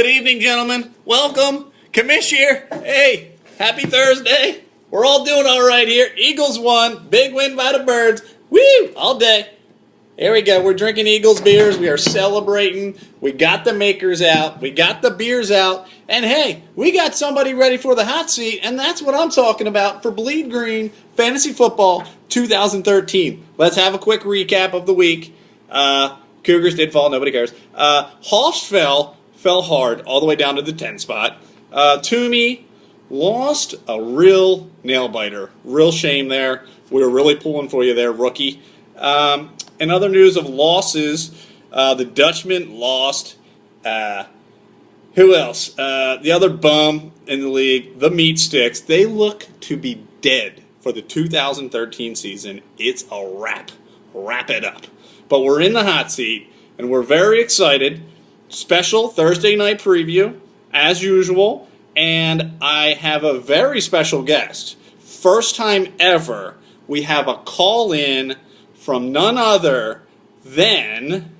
Good evening, gentlemen. Welcome. Commish here. Hey, happy Thursday. We're all doing all right here. Eagles won. Big win by the Birds. Woo! All day. Here we go. We're drinking Eagles beers. We are celebrating. We got the makers out. We got the beers out. And hey, we got somebody ready for the hot seat, and that's what I'm talking about for Bleed Green Fantasy Football 2013. Let's have a quick recap of the week. Cougars did fall. Nobody cares. Hawks fell hard all the way down to the 10 spot. Toomey lost a real nail-biter. Real shame there. We were really pulling for you there, rookie. In other news of losses, the Dutchman lost. Who else? The other bum in the league, the Meat Sticks. They look to be dead for the 2013 season. It's a wrap. Wrap it up. But we're in the hot seat, and we're very excited. Special Thursday night preview, as usual. And I have a very special guest. First time ever, we have a call-in from none other than,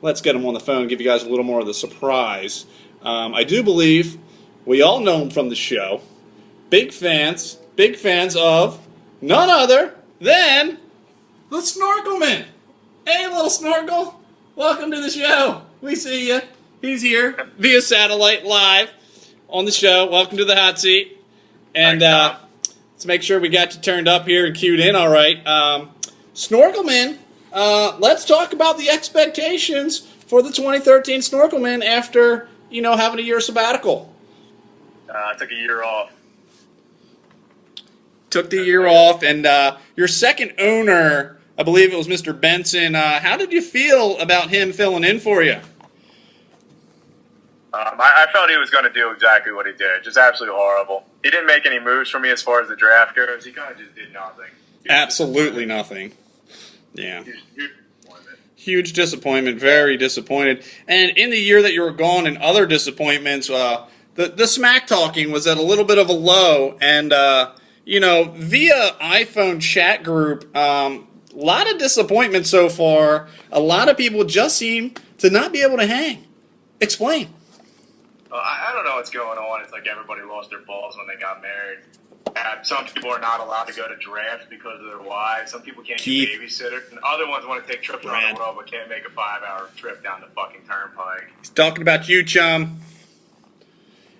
let's get him on the phone and give you guys a little more of the surprise. I do believe we all know him from the show. Big fans of none other than the Snorklemen. Hey, little Snorkel, welcome to the show. We see you. He's here via satellite live on the show. Welcome to the hot seat. And let's make sure we got you turned up here and queued in all right. Snorklemen, let's talk about the expectations for the 2013 Snorklemen after, having a year sabbatical. I took a year off. Took the year off, and your second owner, I believe it was Mr. Benson. How did you feel about him filling in for you? I felt he was going to do exactly what he did. Just absolutely horrible. He didn't make any moves for me as far as the draft goes. He kind of just did nothing. Absolutely nothing. Yeah. Huge disappointment. Very disappointed. And in the year that you were gone and other disappointments, the smack talking was at a little bit of a low. And, via iPhone chat group, a lot of disappointment so far. A lot of people just seem to not be able to hang. Explain. I don't know what's going on. It's like everybody lost their balls when they got married. Some people are not allowed to go to drafts because of their wives. Some people can't get babysitters. And other ones want to take trips around the world but can't make a 5-hour trip down the fucking turnpike. He's talking about you, chum.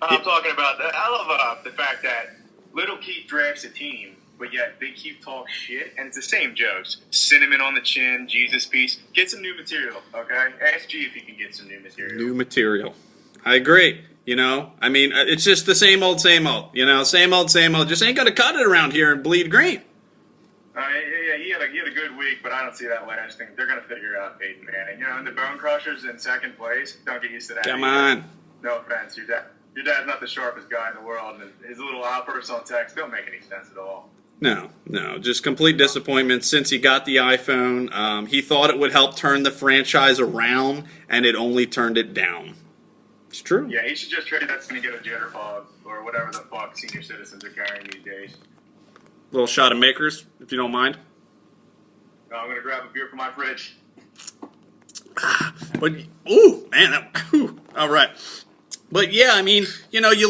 I'm talking about that. I love the fact that Little Keith drafts a team, but yet Big Keith talks shit, and it's the same jokes. Cinnamon on the chin, Jesus piece. Get some new material, okay? Ask G if he can get some new material. New material. I agree. It's just the same old, same old. Same old, same old. Just ain't going to cut it around here and Bleed Green. Yeah, he had a good week, but I don't see that lasting. They're going to figure out Peyton Manning. And the Bone Crushers in second place, don't get used to that. Come on. No offense. Your dad's not the sharpest guy in the world, and his little outbursts on text don't make any sense at all. No, just complete disappointment since he got the iPhone. He thought it would help turn the franchise around, and it only turned it down. It's true. Yeah, he should just trade that to get a jitterbug or whatever the fuck senior citizens are carrying these days. Little shot of Makers, if you don't mind. No, I'm going to grab a beer from my fridge. But, all right. But, yeah, you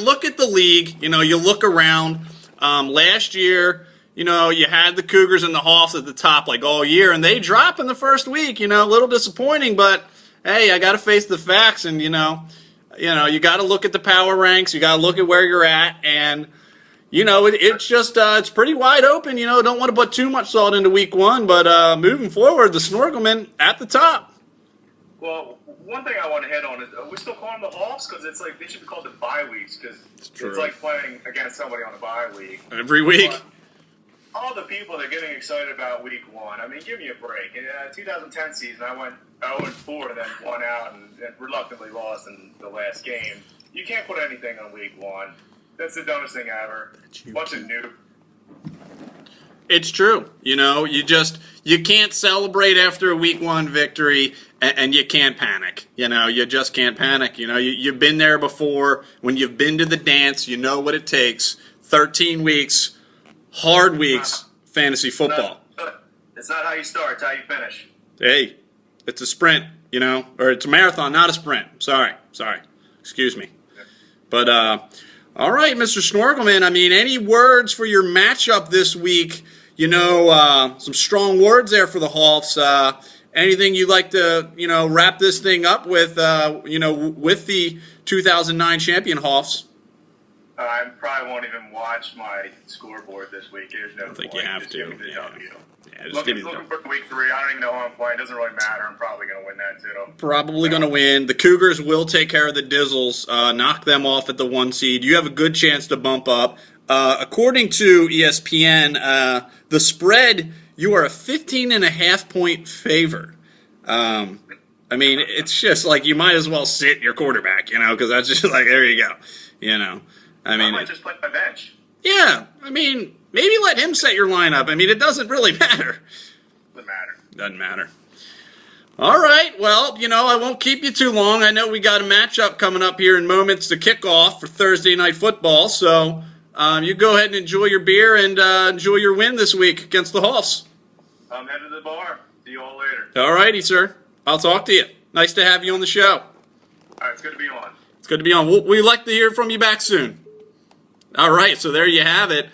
look at the league, you look around. Last year, you had the Cougars and the Hawks at the top like all year, and they drop in the first week, a little disappointing, but, hey, I got to face the facts, and, you got to look at the power ranks, you got to look at where you're at, and, it's just, it's pretty wide open, don't want to put too much salt into week one, but moving forward, the Snorklemen at the top. Well, one thing I want to hit on is, we still call them the Hawks? Because it's like, they should be called the bye weeks, because it's like playing against somebody on a bye week. Every week. But all the people that are getting excited about week one, give me a break. In 2010 season, I went 0-4 and then won out and reluctantly lost in the last game. You can't put anything on week one. That's the dumbest thing ever. Bunch of noob. It's true. You can't celebrate after a week one victory, and you can't panic. You just can't panic. You've been there before. When you've been to the dance, you know what it takes. 13 weeks, hard weeks, fantasy football. It's not how you start, it's how you finish. Hey, it's a sprint, or it's a marathon, not a sprint. Sorry. Excuse me. But, all right, Mr. Snorklemen, I mean, any words for your matchup this week? You know, some strong words there for the Hawks. Anything you'd like to, you know, wrap this thing up with, you know, with the 2009 champion Hawks? I probably won't even watch my scoreboard this week. There's no point. I think you have just to. Give me the W. Just looking for week 3. I don't even know who I'm playing. It doesn't really matter. I'm probably going to win that, too. Probably going to win. The Cougars will take care of the Dizzles, knock them off at the 1 seed. You have a good chance to bump up. According to ESPN, the spread, you are a 15.5-point favor. I mean, it's just like you might as well sit your quarterback, you know, because that's just like, there you go, you know. I mean, I might just play my bench. Yeah, I mean, maybe let him set your lineup. I mean, it doesn't really matter. Doesn't matter. All right, well, you know, I won't keep you too long. I know we got a matchup coming up here in moments to kick off for Thursday Night Football, so you go ahead and enjoy your beer and enjoy your win this week against the Hawks. I'm headed to the bar. See you all later. All righty, sir. I'll talk to you. Nice to have you on the show. All right, it's good to be on. It's good to be on. We'd like to hear from you back soon. All right, so there you have it.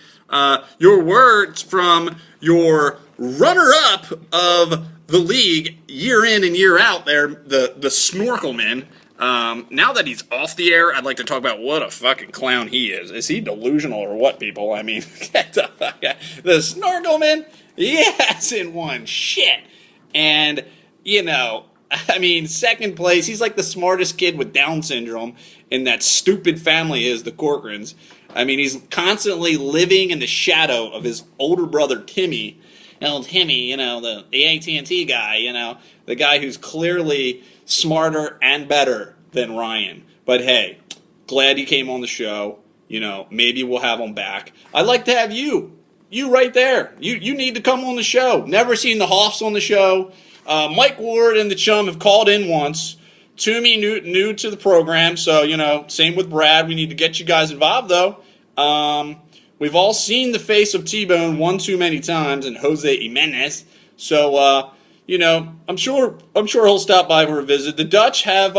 Your words from your runner-up of the league year in and year out there, the Snorklemen. Now that he's off the air, I'd like to talk about what a fucking clown he is. Is he delusional or what, people? I mean, get the fuck out. The Snorklemen, he hasn't won shit. And, you know, I mean, second place, he's like the smartest kid with Down syndrome in that stupid family is the Corcorans. I mean, he's constantly living in the shadow of his older brother, Timmy. Old Timmy, you know, the AT&T guy, you know, the guy who's clearly smarter and better than Ryan. But hey, glad he came on the show. You know, maybe we'll have him back. I'd like to have you. You right there. You need to come on the show. Never seen the Hoffs on the show. Mike Ward and the Chum have called in once. Toomey new to the program, so, you know, same with Brad. We need to get you guys involved, though. We've all seen the face of T-Bone one too many times and Jose Jimenez. So, you know, I'm sure he'll stop by for a visit. The Dutch have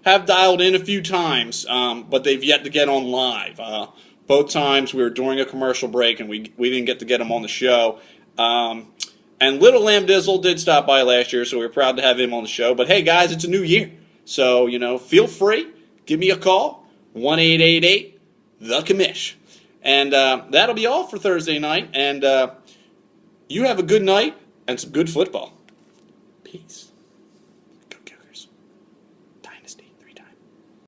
dialed in a few times, but they've yet to get on live. Both times we were during a commercial break and we didn't get to get him on the show. And Little Lamb Dizzle did stop by last year, so we're proud to have him on the show. But hey, guys, it's a new year. So, you know, feel free. Give me a call. 1-888-THE-COMMISH. And that'll be all for Thursday night. And you have a good night and some good football. Peace.